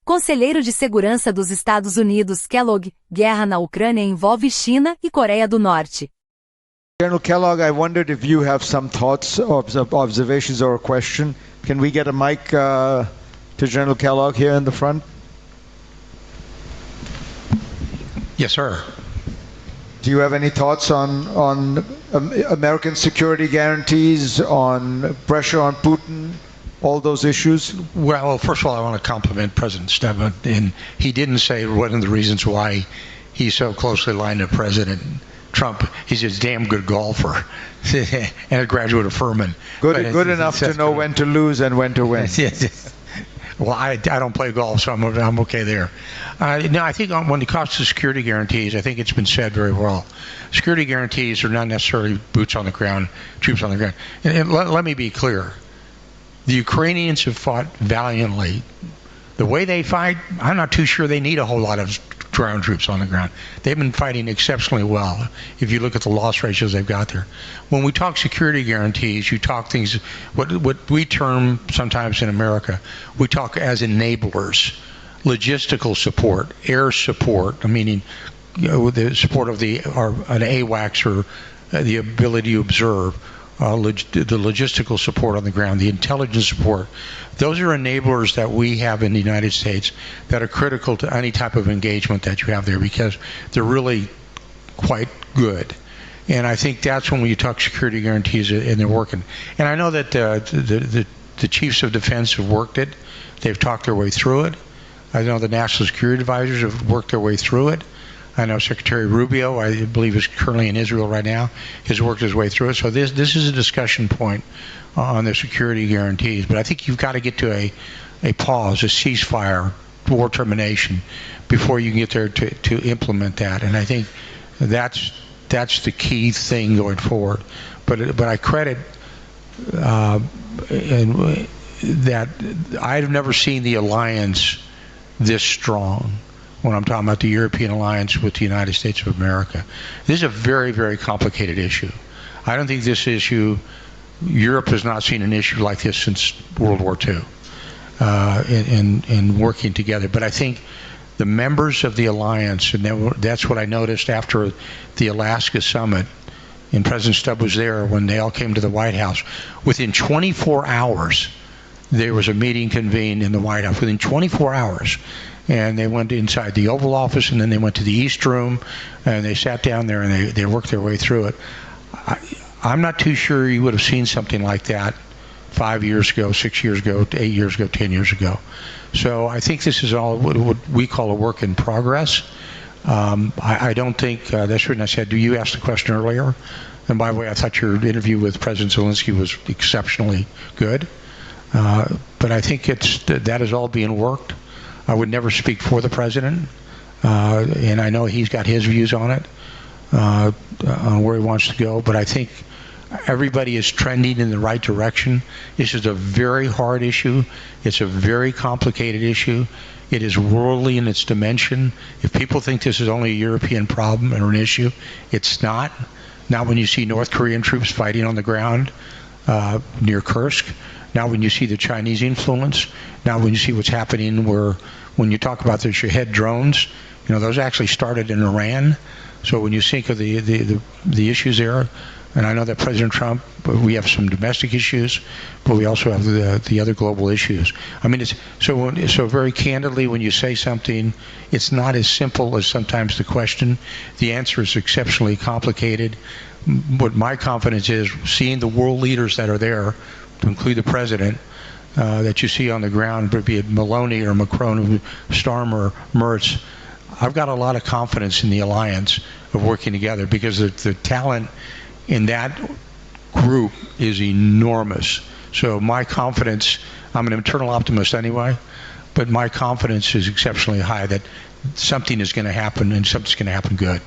Conselheiro de Segurança dos Estados Unidos Kellogg, guerra na Ucrânia envolve China e Coreia do Norte. General Kellogg, I wondered if you have some thoughts, observations, or a question. Can we get a mic to General Kellogg here in the front? Yes, sir. Do you have any thoughts on American security guarantees, on pressure on Putin, all those issues? Well, first of all, I want to compliment President Stedman, and he didn't say one of the reasons why he's so closely aligned to President Trump. He's a damn good golfer and a graduate of Furman. Good enough to know when to lose and when to win. Well, I don't play golf, so I'm okay there. No, I think when it comes to security guarantees, I think it's been said very well. Security guarantees are not necessarily boots on the ground, troops on the ground. And let me be clear. The Ukrainians have fought valiantly. The way they fight, I'm not too sure they need a whole lot of ground troops on the ground. They've been fighting exceptionally well if you look at the loss ratios they've got there. When we talk security guarantees, you talk things, what we term sometimes in America, we talk as enablers. Logistical support, air support, meaning the support of an AWACS or the ability to observe. The logistical support on the ground, the intelligence support, those are enablers that we have in the United States that are critical to any type of engagement that you have there because they're really quite good. And I think that's when you talk security guarantees and they're working. And I know that the chiefs of defense have worked it. They've talked their way through it. I know the national security advisors have worked their way through it. I know Secretary Rubio, I believe, is currently in Israel right now, has worked his way through it. So this is a discussion point on the security guarantees. But I think you've got to get to a pause, a ceasefire, war termination, before you can get there to implement that. And I think that's the key thing going forward. But I credit that I've never seen the alliance this strong. When I'm talking about the European alliance with the United States of America. This is a very, very complicated issue. I don't think this issue, Europe has not seen an issue like this since World War II in working together. But I think the members of the alliance, and that's what I noticed after the Alaska summit, and President Stubb was there when they all came to the White House. Within 24 hours, there was a meeting convened in the White House. Within 24 hours. And they went inside the Oval Office, and then they went to the East Room, and they sat down there, and they worked their way through it. I'm not too sure you would have seen something like that 5 years ago, 6 years ago, 8 years ago, 10 years ago. So I think this is all what we call a work in progress. I don't think, that's when I said, you asked the question earlier, and by the way, I thought your interview with President Zelensky was exceptionally good. But I think that is all being worked. I would never speak for the president, and I know he's got his views on it, on where he wants to go, but I think everybody is trending in the right direction. This is a very hard issue. It's a very complicated issue. It is worldly in its dimension. If people think this is only a European problem or an issue, it's not. Not when you see North Korean troops fighting on the ground near Kursk. Now when you see the Chinese influence, now when you see what's happening when you talk about the Shahed drones, those actually started in Iran. So when you think of the issues there, and I know that President Trump, we have some domestic issues, but we also have the other global issues. I mean, so very candidly, when you say something, it's not as simple as sometimes the question. The answer is exceptionally complicated. What my confidence is, seeing the world leaders that are there, to include the president, that you see on the ground, be it Maloney or Macron, Starmer, Merz, I've got a lot of confidence in the alliance of working together because the talent in that group is enormous. So my confidence, I'm an internal optimist anyway, but my confidence is exceptionally high that something is going to happen and something's going to happen good.